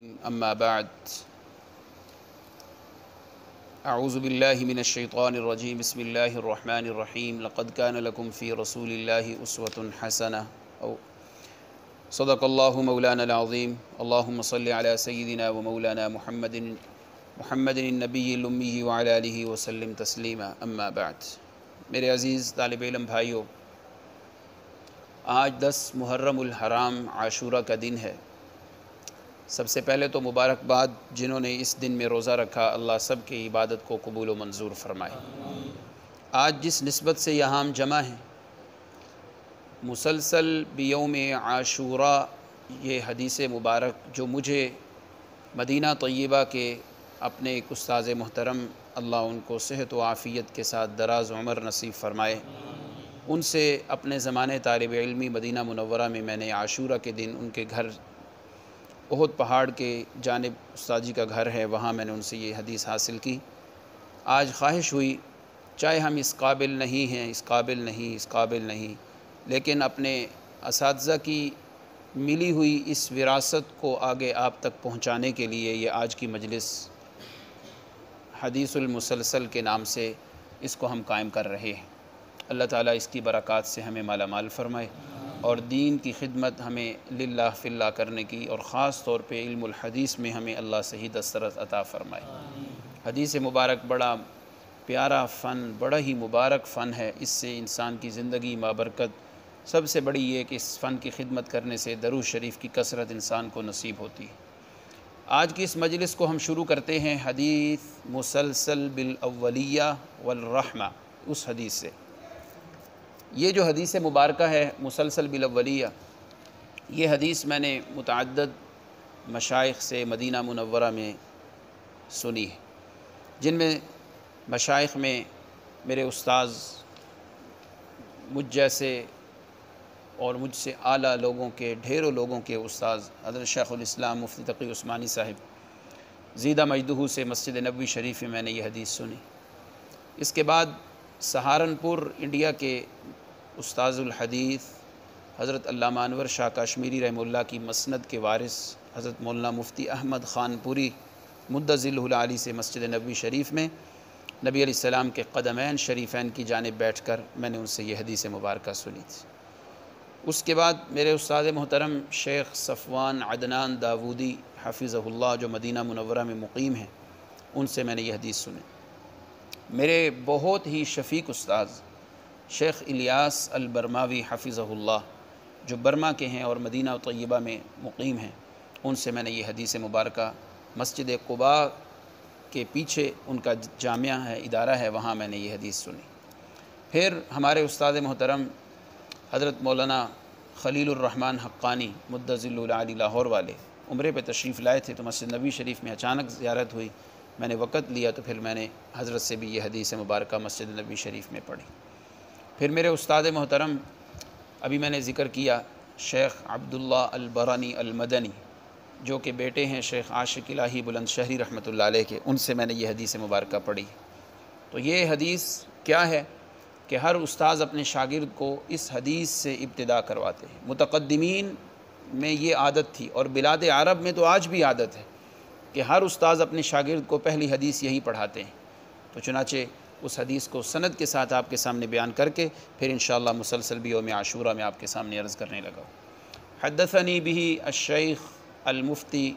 أما بعد أعوذ بالله من الشيطان الرجيم بسم الله الرحمن الرحيم لقد كان لكم في رسول الله أسوة حسنة أو صدق الله مولانا العظيم اللهم صل على سيدنا ومولانا محمد النبی الأمی وعلى آلہ وسلم تسلیما اما بعد۔ میرے عزیز طالب علم بھائیوں، آج 10 محرم الحرام عاشورہ کا دن ہے۔ سب سے پہلے تو مبارکباد جنہوں نے اس دن میں روزہ رکھا، اللہ سب کی عبادت کو قبول و منظور فرمائے۔ آج جس نسبت سے یہاں ہم جمع ہیں، مسلسل بیوم عاشورہ، یہ حدیث مبارک جو مجھے مدینہ طیبہ کے اپنے ایک استاذ محترم، اللہ ان کو صحت و عافیت کے ساتھ دراز عمر نصیب فرمائے، ان سے اپنے زمانے طالب علمی مدینہ منورہ میں میں نے عاشورہ کے دن ان کے گھر احد پہاڑ کے جانب استاد جی کا گھر ہے، وہاں میں نے ان سے یہ حدیث حاصل کی۔ آج خواہش ہوئی، چاہے ہم اس قابل نہیں، لیکن اپنے اساتذہ کی ملی ہوئی اس وراثت کو آگے آپ تک پہنچانے کے لیے یہ آج کی مجلس حدیث المسلسل کے نام سے اس کو ہم قائم کر رہے ہیں۔ اللہ تعالیٰ اس کی برکات سے ہمیں مالا مال فرمائے اور دین کی خدمت ہمیں للہ فی اللہ کرنے کی، اور خاص طور پہ علم الحدیث میں ہمیں اللہ صحیح دسترس عطا فرمائے۔ حدیث مبارک بڑا پیارا فن، بڑا ہی مبارک فن ہے، اس سے انسان کی زندگی بابرکت۔ سب سے بڑی یہ کہ اس فن کی خدمت کرنے سے درود شریف کی کثرت انسان کو نصیب ہوتی ہے۔ آج کی اس مجلس کو ہم شروع کرتے ہیں حدیث مسلسل بالاولیہ والرحمہ، اس حدیث سے۔ یہ جو حدیث مبارکہ ہے مسلسل بالاولیہ، یہ حدیث میں نے متعدد مشائخ سے مدینہ منورہ میں سنی ہے، جن میں مشائخ میں میرے استاذ، مجھ جیسے اور مجھ سے اعلیٰ لوگوں کے، ڈھیروں لوگوں کے استاذ حضرت شیخ الاسلام مفتی تقی عثمانی صاحب زیدہ مجدہ سے مسجد نبوی شریف میں نے یہ حدیث سنی۔ اس کے بعد سہارنپور انڈیا کے استاذ الحدیث حضرت علامہ انور شاہ کشمیری رحمہ اللہ کی مسند کے وارث حضرت مولانا مفتی احمد خان پوری مدّ ظلہ العالی سے مسجد نبوی شریف میں نبی علیہ السلام کے قدمین شریفین کی جانب بیٹھ کر میں نے ان سے یہ حدیث مبارکہ سنی تھی۔ اس کے بعد میرے استاد محترم شیخ صفوان عدنان داودی حفظہ اللہ جو مدینہ منورہ میں مقیم ہیں، ان سے میں نے یہ حدیث سنی۔ میرے بہت ہی شفیق استاذ شیخ الیاس البرماوی حفظہ اللہ جو برما کے ہیں اور مدینہ طیبہ میں مقیم ہیں، ان سے میں نے یہ حدیث مبارکہ مسجد قباء کے پیچھے ان کا جامعہ ہے، ادارہ ہے، وہاں میں نے یہ حدیث سنی۔ پھر ہمارے استاد محترم حضرت مولانا خلیل الرحمن حقانی مدّ ظلہ العالی لاہور والے عمرے پہ تشریف لائے تھے، تو مسجد نبوی شریف میں اچانک زیارت ہوئی، میں نے وقت لیا تو پھر میں نے حضرت سے بھی یہ حدیث مبارکہ مسجد نبوی شریف میں پڑھی۔ پھر میرے استاد محترم، ابھی میں نے ذکر کیا شیخ عبداللہ البرانی المدنی جو کہ بیٹے ہیں شیخ عاشق الہی بلند شہری رحمۃ اللہ علیہ کے، ان سے میں نے یہ حدیث مبارکہ پڑھی۔ تو یہ حدیث کیا ہے کہ ہر استاذ اپنے شاگرد کو اس حدیث سے ابتدا کرواتے ہیں۔ متقدمین میں یہ عادت تھی اور بلاد عرب میں تو آج بھی عادت ہے کہ ہر استاذ اپنے شاگرد کو پہلی حدیث یہی پڑھاتے ہیں۔ تو چنانچہ اس حدیث کو سند کے ساتھ آپ کے سامنے بیان کر کے پھر انشاءاللہ مسلسل بیوم عاشورہ میں آپ کے سامنے عرض کرنے لگا۔ حدثنی بہ الشیخ المفتی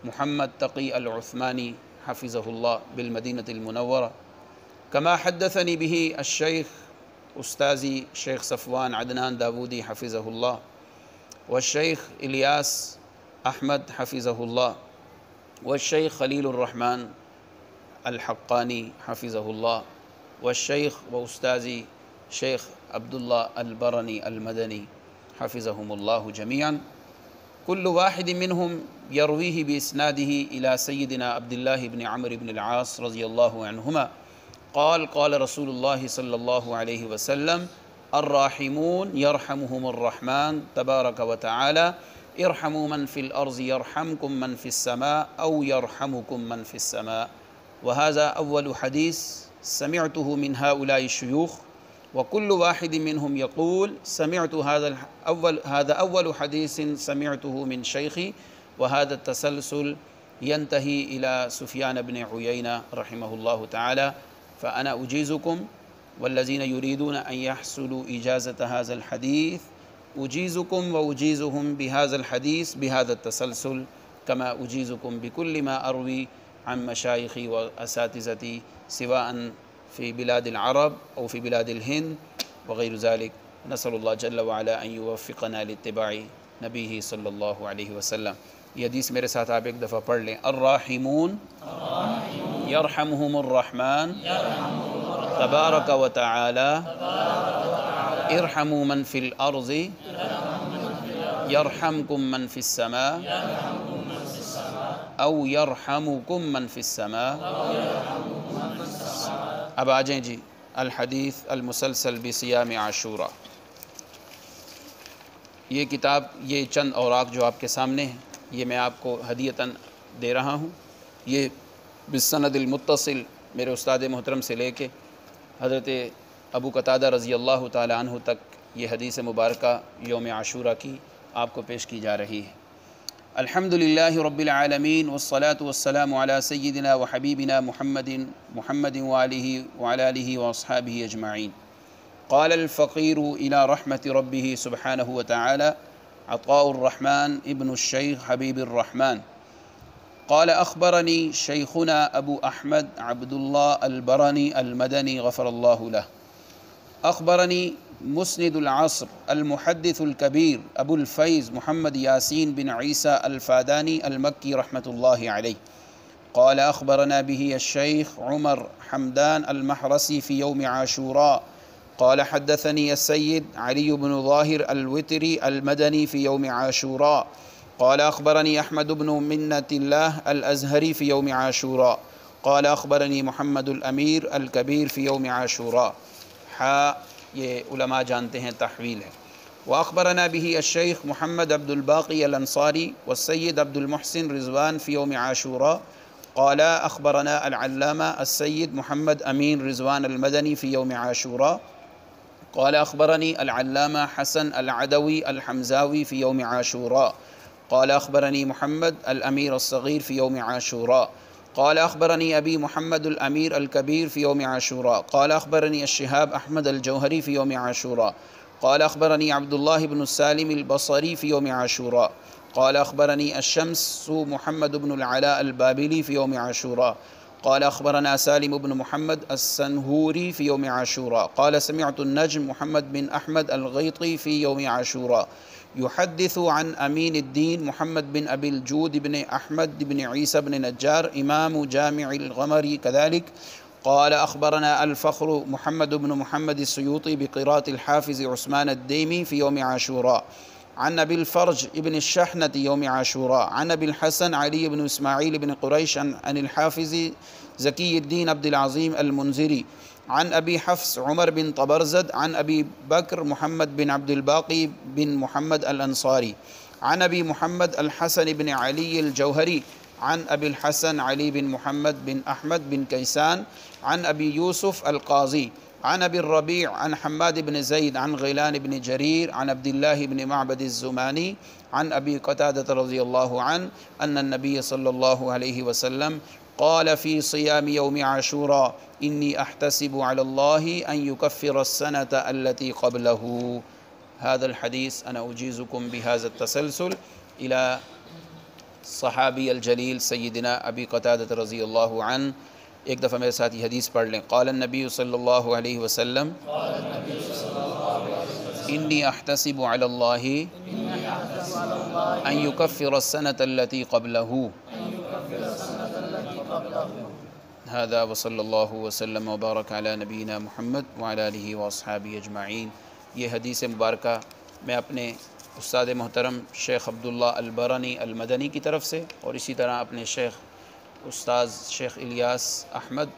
محمد تقی العثمانی حفظہ اللہ بالمدینۃ المنورہ، کما حدثنی بہ الشیخ استاذی شیخ صفوان عدنان داودی حفظہ اللہ والشیخ الیاس احمد حفظہ اللہ والشیخ خلیل الرحمن الحقانی حفظہ اللہ والشیخ و استاذی شیخ عبداللہ البرانی المدنی حفظہم اللہ جمیعا، کل واحد منہم یرویہ باسنادہ الی سیدنا عبداللہ بن عمرو بن العاص رضی اللہ عنہما قال قال رسول اللہ صلی اللہ علیہ وسلم الراحمون یرحمہم الرحمن تبارک وتعالی ارحموا من فی الارض یرحمکم من فی السماء او یرحمکم من فی السماء۔ وهذا أول حديث سمعته من هؤلاء الشيوخ، وكل واحد منهم يقول سمعت هذا أول حديث سمعته من شيخي وهذا التسلسل ينتهي إلى سفيان بن عيينة رحمه الله تعالى. فأنا أجيزكم والذين يريدون أن يحصلوا إجازة هذا الحديث أجيزكم وأجيزهم بهذا الحديث بهذا التسلسل، كما أجيزكم بكل ما أروي عن مشايخي وأساتذتي سواء في بلاد العرب أو في بلاد الهند وغير ذلك. نسأل الله جل وعلا أن يوفقنا لاتباع نبيه صلی اللہ علیہ وسلم. یہ حدیث میرے ساتھ آپ ایک دفعہ پڑھ لیں. الراحمون یرحمہم الرحمن تبارک و تعالی ارحموا من فی الارض یرحمکم من فی السماء او یرحمکم من فی السماء. اب آ جائیں جی الحدیث المسلسل بصیام عاشوراء. یہ کتاب، یہ چند اوراق جو آپ کے سامنے ہیں، یہ میں آپ کو ہدیتاً دے رہا ہوں. یہ بالسند المتصل میرے استاد محترم سے لے کے حضرت ابو قتادہ رضی اللہ تعالی عنہ تک یہ حدیث مبارکہ یوم عاشوراء کی آپ کو پیش کی جا رہی ہے. الحمدللہ رب العالمین والصلاة والسلام علی سیدنا و حبیبنا محمد وعلی آلہ واصحابہ اجمعین. قال الفقیر الى رحمة ربه سبحانه وتعالى عطاء الرحمن ابن الشيخ حبيب الرحمن قال أخبرني شيخنا أبو أحمد عبد الله البرني المدني غفر الله له. أخبرني مسند العصر المحدث الكبير أبو الفيض محمد ياسين بن عيسى الفاداني المكي رحمة الله عليه قال أخبرنا به الشيخ عمر حمدان المحرسي في يوم عاشوراء قال حدثني السيد علي بن ظاهر الوتري المدني في يوم عاشوراء قال أخبرني أحمد بن منة الله الأزهري في يوم عاشوراء قال أخبرني محمد الأمير الكبير في يوم عاشوراء. یہ علماء جانتے ہیں تحویل ہے. وأخبرنا به الشيخ محمد عبد الباقي الأنصاري والسيد عبد المحسن رضوان في يوم عاشوراء قال أخبرنا العلامة السيد محمد أمين رضوان المدني في يوم عاشوراء قال أخبرني العلامة حسن العدوي الحمزاوي في يوم عاشوراء قال أخبرني محمد الأمير الصغير في يوم عاشوراء قال أخبرني أبي محمد الأمير الكبير في يوم عاشوراء قال أخبرني الشهاب أحمد الجوهري في يوم عاشوراء قال أخبرني عبد الله بن السالم البصري في يوم عاشوراء قال أخبرني الشمس محمد بن العلاء البابلي في يوم عاشوراء قال أخبرنا سالم بن محمد السنهوري في يوم عاشوراء قال سمعت النجم محمد بن أحمد الغيطي في يوم عاشوراء يحدث عن أمين الدين محمد بن أبي الجود بن أحمد بن عيسى بن نجار إمام جامع الغمري كذلك قال أخبرنا الفخر محمد بن محمد السيوطي بقراءة الحافظ عثمان الديمي في يوم عاشوراء عن أبي الفرج ابن الشحنة يوم عاشوراء عن أبي الحسن علي بن إسماعيل بن قريش عن الحافظ زكي الدين عبد العظيم المنذري عن أبي حفص عمر بن طبرزد عن أبي بكر محمد بن عبد الباقي بن محمد الأنصاري عن أبي محمد الحسن بن علي الجوهري عن أبي الحسن علي بن محمد بن أحمد بن كيسان عن أبي يوسف القاضي عن أبي الربيع عن حماد بن زيد عن غيلان بن جرير عن عبد الله بن معبد الزماني عن أبي قتادة رضي الله عنه أن النبي صلى الله عليه وسلم قال في صيام يوم عاشوراء إني أحتسب على الله أن يكفر السنة التي قبله. هذا الحديث أنا أجيزكم بهذا التسلسل إلى صحابي الجليل سيدنا أبي قتادة رضي الله عنه. ایک دفعہ میرے ساتھ یہ حدیث پڑھ لیں. قال النبی صلی اللہ علیہ وسلم انی احتسب علی اللہ ان یکفر السنة التي قبله. هذا وصلی اللہ وسلم وبارک علی نبینا محمد وعلی آلہ واصحابہ اجمعین. یہ حدیث مبارکہ میں اپنے استاد محترم شیخ عبداللہ البرنی المدنی کی طرف سے اور اسی طرح اپنے شیخ استاذ شیخ الیاس احمد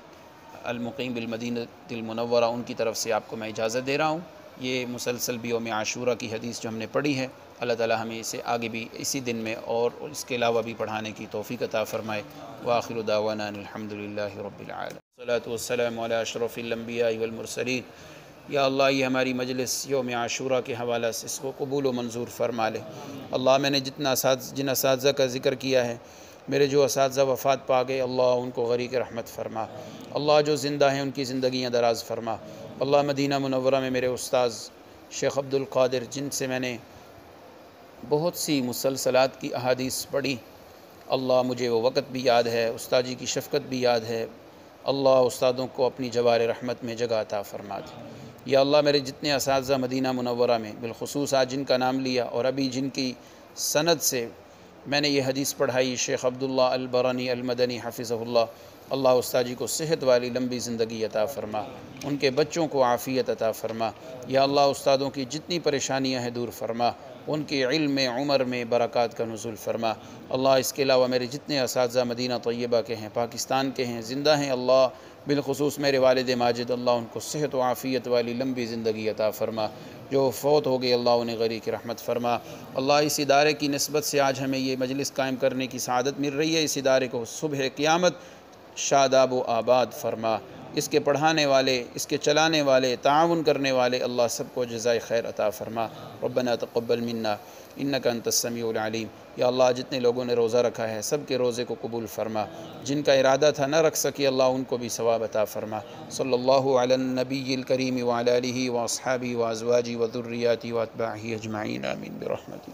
المقیم بالمدینہ المنورہ ان کی طرف سے آپ کو میں اجازت دے رہا ہوں. یہ مسلسل بیوم عاشوراء کی حدیث جو ہم نے پڑھی ہے، اللہ تعالی ہمیں اسے آگے بھی اسی دن میں اور اس کے علاوہ بھی پڑھانے کی توفیق عطا فرمائے. وآخر دعوانا الحمدللہ رب العالمین. والصلاة والسلام علی اشرف الانبیاء والمرسلین یا اللہ یہ ہماری مجلس یوم عاشورہ کے حوالہ سے اس کو قبول و منظور فرما لے۔ اللہ میں نے جن اساتذہ کا ذکر کیا ہے، میرے جو اساتذہ وفات پا گئے، اللہ ان کو غریق رحمت فرما۔ اللہ جو زندہ ہیں ان کی زندگیاں دراز فرما۔ اللہ مدینہ منورہ میں میرے استاذ شیخ عبد القادر، جن سے میں نے بہت سی مسلسلات کی احادیث پڑھی، اللہ مجھے وہ وقت بھی یاد ہے، استاد جی کی شفقت بھی یاد ہے۔ اللہ استادوں کو اپنی جوار رحمت میں جگہ عطا فرما دے۔ یا اللہ میرے جتنے اساتذہ مدینہ منورہ میں، بالخصوص آج جن کا نام لیا اور ابھی جن کی سند سے میں نے یہ حدیث پڑھائی، شیخ عبداللہ البرانی المدنی حفظہ اللہ، اللہ استاد جی کو صحت والی لمبی زندگی عطا فرما، ان کے بچوں کو عافیت عطا فرما۔ یا اللہ استادوں کی جتنی پریشانیاں ہیں دور فرما، ان کے علم میں، عمر میں برکات کا نزول فرما۔ اللہ اس کے علاوہ میرے جتنے اساتذہ مدینہ طیبہ کے ہیں، پاکستان کے ہیں، زندہ ہیں، اللہ بالخصوص میرے والد ماجد، اللہ ان کو صحت و عافیت والی لمبی زندگی عطا فرما۔ جو فوت ہو گئے اللہ انہیں غریق رحمت فرما۔ اللہ اس ادارے کی نسبت سے آج ہمیں یہ مجلس قائم کرنے کی سعادت مل رہی ہے، اس ادارے کو صبح قیامت شاداب و آباد فرما۔ اس کے پڑھانے والے، اس کے چلانے والے، تعاون کرنے والے، اللہ سب کو جزائے خیر عطا فرما۔ ربنا تقبل منا انک انت السمیع العلیم۔ یا اللہ جتنے لوگوں نے روزہ رکھا ہے سب کے روزے کو قبول فرما، جن کا ارادہ تھا نہ رکھ سکے اللہ ان کو بھی ثواب عطا فرما۔ صلی اللہ علی النبی الکریم وعلی آلہ واصحابہ وازواجہ وذریاتہ واتباعہ اجمعین، آمین برحمتہ۔